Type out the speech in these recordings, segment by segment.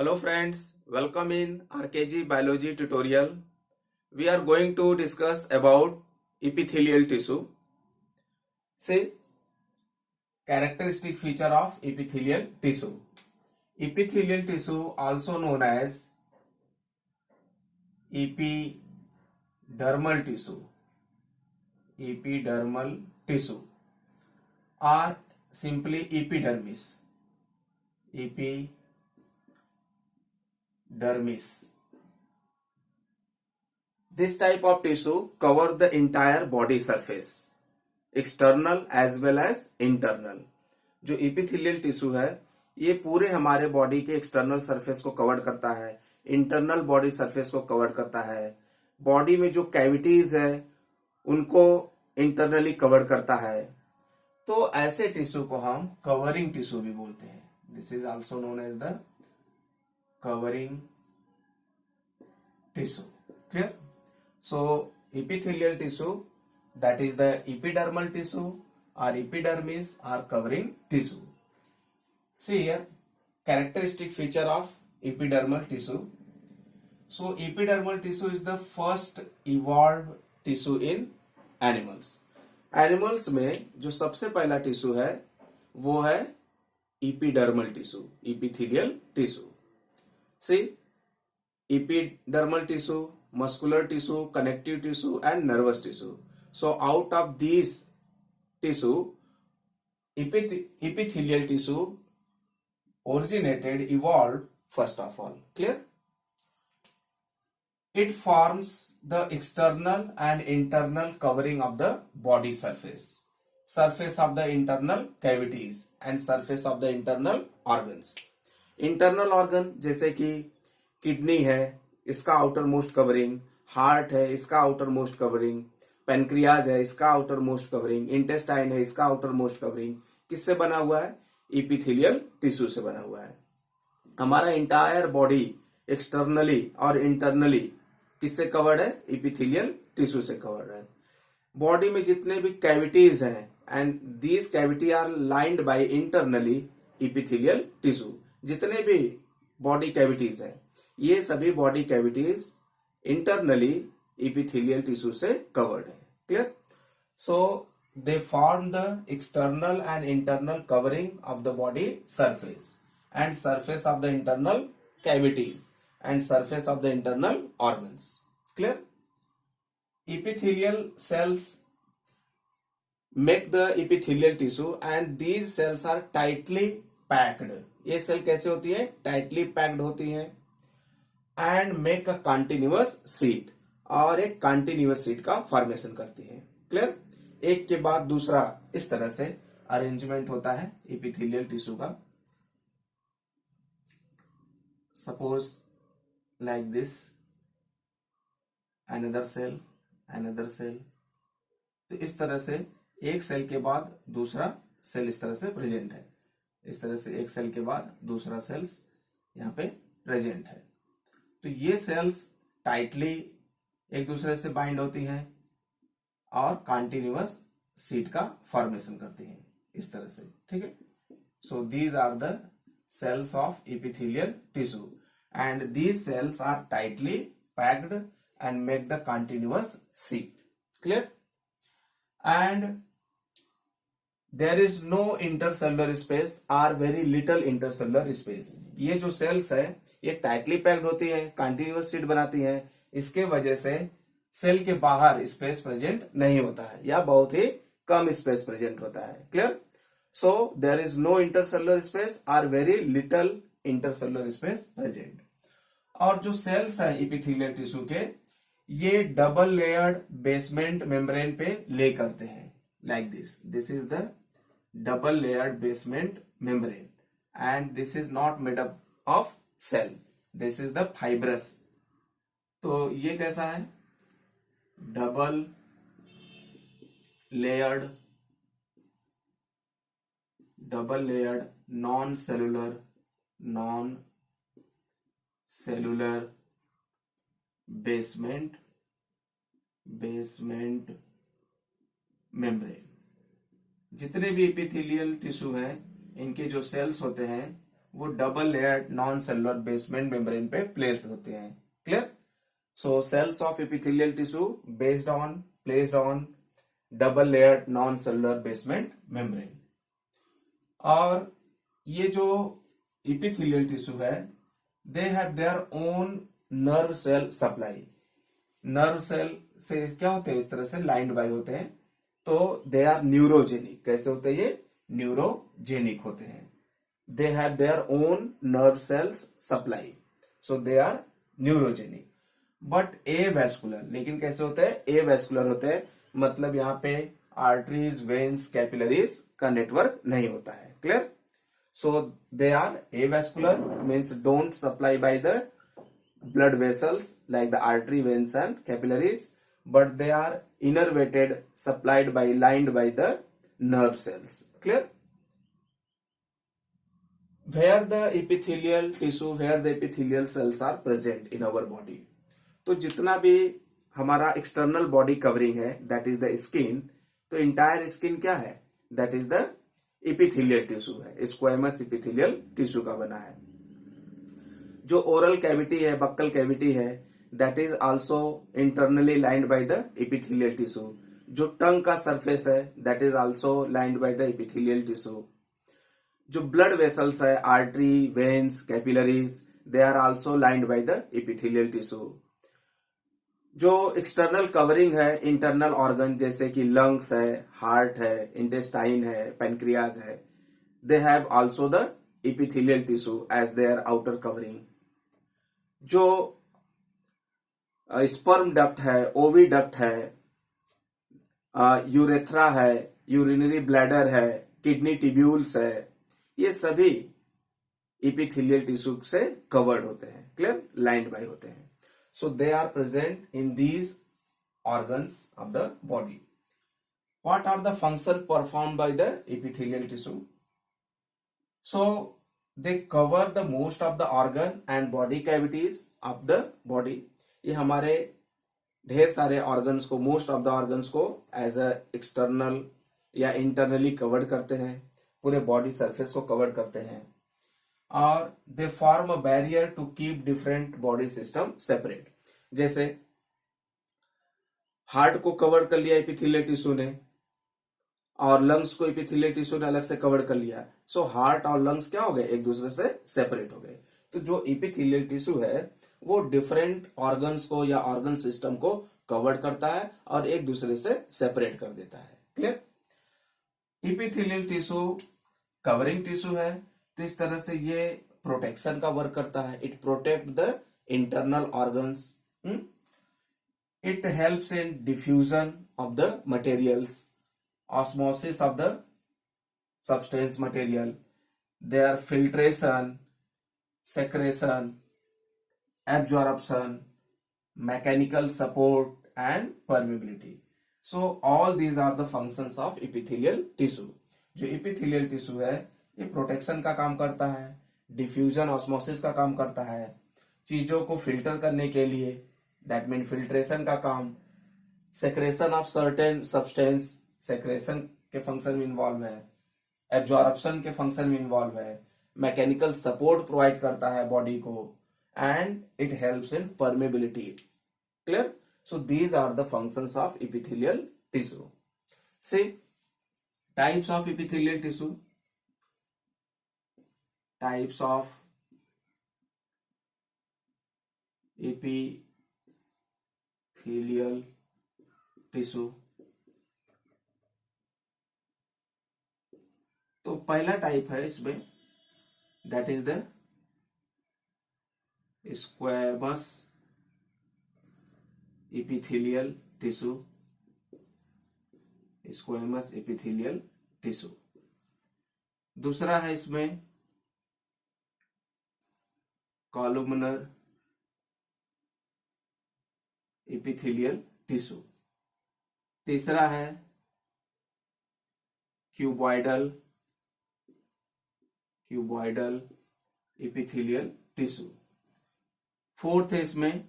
Hello friends, welcome in RKG biology tutorial. We are going to discuss about epithelial tissue. See, characteristic feature of epithelial tissue. Epithelial tissue also known as epidermal tissue or simply epidermis. This type of tissue covers the entire body surface, external as well as internal. जो epithelial tissue है ये पूरे हमारे body के external surface को cover करता है, internal body surface को कवर करता है, बॉडी में जो कैविटीज है उनको इंटरनली कवर करता है। तो ऐसे टिश्यू को हम कवरिंग टिश्यू भी बोलते हैं। This is also known as the covering tissue. Clear? So epithelial tissue, that is the epidermal tissue or epidermis or covering tissue. See here, characteristic feature of epidermal tissue. So epidermal tissue is the first evolved tissue in animals. Animals में जो सबसे पहला tissue है वो है epidermal tissue, epithelial tissue. See, epidermal tissue, muscular tissue, connective tissue and nervous tissue. So out of these tissue, epithelial tissue evolved first of all. Clear? It forms the external and internal covering of the body surface of the internal cavities and surface of the internal organs. Internal organ जैसे कि kidney है, इसका outer most covering, heart है इसका outer most covering, pancreas है इसका outer most covering, intestine है इसका आउटर मोस्ट कवरिंग किससे बना हुआ है? इपिथेलियल टिश्यू से बना हुआ है। हमारा इंटायर बॉडी एक्सटर्नली और इंटरनली किससे कवर्ड है? इपिथेलियल टिश्यू से कवर्ड है। बॉडी में जितने भी कैविटीज हैं and these cavity are lined by internally epithelial tissue. जितने भी बॉडी कैविटीज हैं ये सभी body cavities internally epithelial tissue से कवर्ड है। Clear? So they form the external and internal covering of the body surface and surface of the internal cavities and surface of the internal organs. Clear? Epithelial cells make the epithelial tissue and these cells are tightly packed. ये cell कैसे होती है? Tightly packed होती है and make a continuous sheet, और एक continuous seat का formation करती है। क्लियर? एक के बाद दूसरा इस तरह से अरेंजमेंट होता है इपिथेलियल टिश्यू का। Suppose like this, another cell, another cell. तो इस तरह से एक सेल के बाद दूसरा सेल इस तरह से प्रेजेंट है। इस तरह से एक सेल के बाद दूसरा सेल्स यहाँ पे प्रेजेंट है। तो ये सेल्स टाइटली एक दूसरे से बाइंड होती हैं और कंटिन्यूअस सीट का फॉर्मेशन करती हैं इस तरह से। ठीक है? So these are the cells of epithelial tissue and these cells are tightly packed and make the continuous sheet. Clear? And there is no intercellular space or very little intercellular space. ये जो sales है ये tightly packed होती है, continuous seat बनाती है, इसके वजह से सेल के बाहर स्पेस प्रेजेंट नहीं होता है या बहुत ही कम स्पेस प्रेजेंट होता है। Clear? So there is no intercellular space or very little intercellular space present. और जो सेल्स है इपिथेलियल टिश्यू के ये डबल लेयर्ड बेसमेंट मेम्ब्रेन पे ले करते हैं like this. This is the double layered basement membrane and this is not made up of cell, this is the fibrous. तो ये कैसा है? Double layered non cellular basement membrane. जितने भी epithelial tissue हैं इनके जो सेल्स होते हैं वो double layered non cellular basement membrane पे प्लेस्ड होते हैं. Clear. So cells of epithelial tissue placed on double layered non cellular basement membrane. और ये जो एपिथेलियल टिश्यू है, they have their own nerve cell supply. Nerve cell से क्या होते हैं, इस तरह से लाइंड बाय होते हैं. तो दे आर न्यूरोजेनिक. कैसे होते हैं ये? न्यूरोजेनिक होते हैं. They have their own nerve cells supply, so they are neurogenic. But avascular. लेकिन कैसे होते हैं? ए वैस्कुलर होते हैं. मतलब यहाँ पे आर्टरीज, वेन्स, कैपिलरीज का नेटवर्क नहीं होता है. Clear. So they are avascular means don't supply by the blood vessels like the artery, veins and capillaries, but they are innervated, supplied by, lined by the nerve cells. Clear. Where the epithelial tissue, where the epithelial cells are present in our body. तो जितना भी हमारा external body covering है, that is the skin. तो entire skin क्या है? That is the epithelial tissue है. Squamous epithelial tissue का बना है. जो ओरल कैविटी है, बक्कल कैविटी है, that is also internally lined by the epithelial tissue. जो टंग का सरफेस है, that is also lined by the epithelial tissue. जो ब्लड वेसल्स है, artery, veins, capillaries, they are also lined by the epithelial tissue. जो external covering है, internal organ जैसे कि lungs है, हार्ट है, इंटेस्टाइन है, पेनक्रियाज है, they have also the epithelial tissue as their outer covering. जो स्पर्म डक्ट है, ओवी डक्ट है, यूरेथ्रा है, यूरिनरी ब्लैडर है, किडनी टिब्यूल्स है, ये सभी एपिथेलियल टिश्यू से कवर्ड होते हैं. क्लियर. लाइंड बाय होते हैं. So they are present in these organs of the body. What are the function perform by the epithelial tissue? So they cover the most of the organ and body cavities of the body. ये हमारे ढेर सारे organs को, most of the organs को as a external या internally covered करते हैं. पूरे बॉडी सरफेस को कवर करते हैं. और they form a barrier to keep different body system separate. जैसे हार्ट को कवर कर लिया एपिथेलियल टिश्यू ने, और लंग्स को एपिथेलियल टिश्यू ने अलग से कवर कर लिया. सो हार्ट और लंग्स क्या हो गए? एक दूसरे से सेपरेट हो गए. तो जो एपिथेलियल टिश्यू है वो डिफरेंट ऑर्गन्स को या ऑर्गन सिस्टम को कवर करता है और एक दूसरे से सेपरेट कर देता है. Clear. Epithelial tissue covering tissue है, तो इस तरह से ये प्रोटेक्शन का वर्क करता है. It protect the internal organs. It helps in diffusion of the materials, osmosis of the substance material, their filtration, secretion, absorption, mechanical support and permeability. So all these are the functions of epithelial tissue. जो epithelial tissue है ये protection का काम करता है, diffusion osmosis का काम करता है, चीजों को फिल्टर करने के लिए, दैट मीन फिल्ट्रेशन का काम, secretion of certain substance, secretion के फंक्शन में इन्वॉल्व है, एब्जॉर्प्शन के फंक्शन में इन्वॉल्व है, मैकेनिकल सपोर्ट प्रोवाइड करता है बॉडी को, and it helps in permeability. Clear. So these are the functions of epithelial tissue. See types of epithelial tissue. Types of epithelial tissue. तो पहला type है इसमें, that is the squamous epithelial tissue. Squamous epithelial tissue. दूसरा है इसमें columnar epithelial tissue. तीसरा है cuboidal epithelial tissue. Fourth है इसमें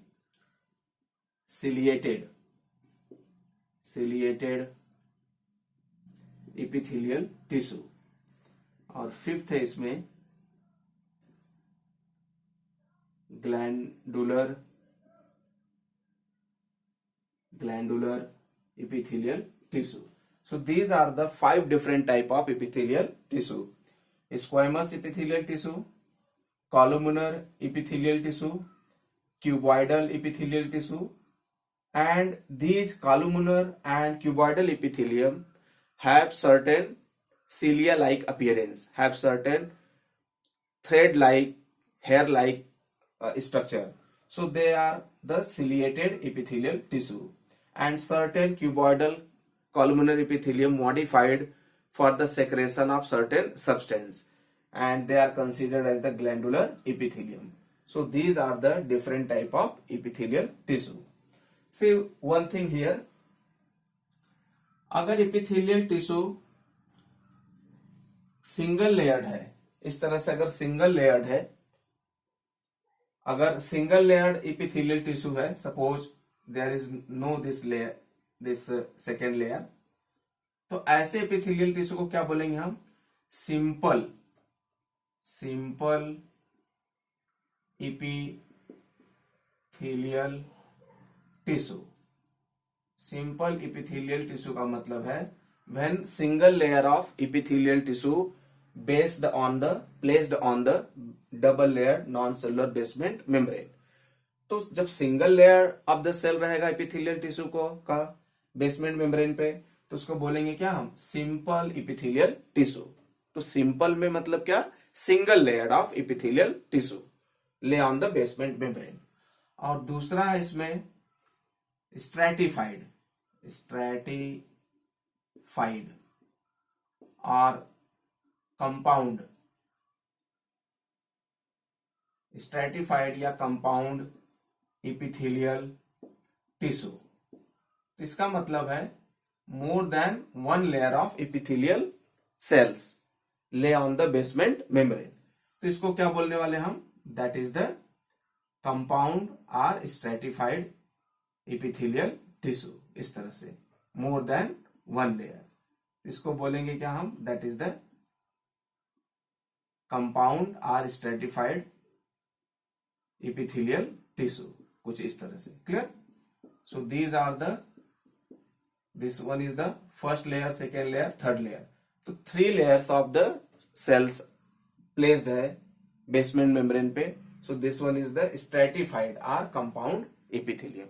सिलिएटेड एपिथेलियल टिश्यू. और फिफ्थ है इसमें glandular epithelial tissue. So these are the 5 different type of epithelial tissue: squamous epithelial tissue, columnar epithelial tissue, cuboidal epithelial tissue, and these columnar and cuboidal epithelium have certain cilia-like appearance, have certain thread-like, hair-like structure. So they are the ciliated epithelial tissue, and certain cuboidal columnar epithelium modified for the secretion of certain substance, and they are considered as the glandular epithelium. So these are the different type of epithelial tissue. See one thing here, अगर epithelial tissue single layered है, इस तरह से अगर single layered है, अगर single layered epithelial tissue है, suppose there is no this layer, this second layer, तो ऐसे इपिथेलियल टिश्यू को क्या बोलेंगे हम? Simple epithelial tissue. Simple epithelial tissue का मतलब है when single layer of epithelial tissue placed on the double layer non-cellular basement membrane. तो जब single layer of the cell रहेगा इपिथेलियल टिश्यू को का बेसमेंट मेम्ब्रेन पे, तो उसको बोलेंगे क्या हम? Simple epithelial tissue. तो सिंपल में मतलब क्या? Single layer of epithelial tissue lay on the basement membrane. और दूसरा है इसमें स्ट्रैटिफाइड और कंपाउंड. स्ट्रैटिफाइड या कंपाउंड इपिथेलियल टिश्यू, इसका मतलब है more than one layer of epithelial cells lay on the basement membrane. तो इसको क्या बोलने वाले हम? दैट इज द कंपाउंड और स्ट्रैटिफाइड इपिथेलियल टिश्यू. इस तरह से मोर देन वन लेयर, इसको बोलेंगे क्या हम? दैट इज द कंपाउंड और स्ट्रैटिफाइड इपिथेलियल टिश्यू. कुछ इस तरह से. Clear? So these are the, this one is the first layer, second layer, third layer. तो 3 layers of the cells placed है बेसमेंट मेम्ब्रेन पे. सो this one is the stratified और कंपाउंड इपिथेलियम.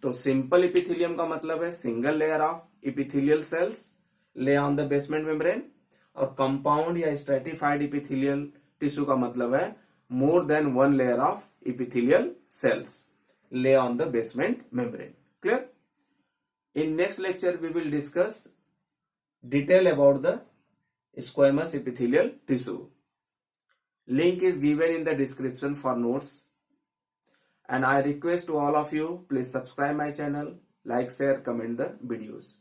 तो सिंपल इपिथेलियम का मतलब है single layer of epithelial cells lay on the basement membrane, और कंपाउंड या स्ट्रैटिफाइड इपिथेलियल टिश्यू का मतलब है more than one layer of epithelial cells lay on the basement membrane. Clear? In next lecture we will discuss detail about the squamous epithelial tissue. Link is given in the description for notes, and I request to all of you, please subscribe my channel, like, share, comment the videos.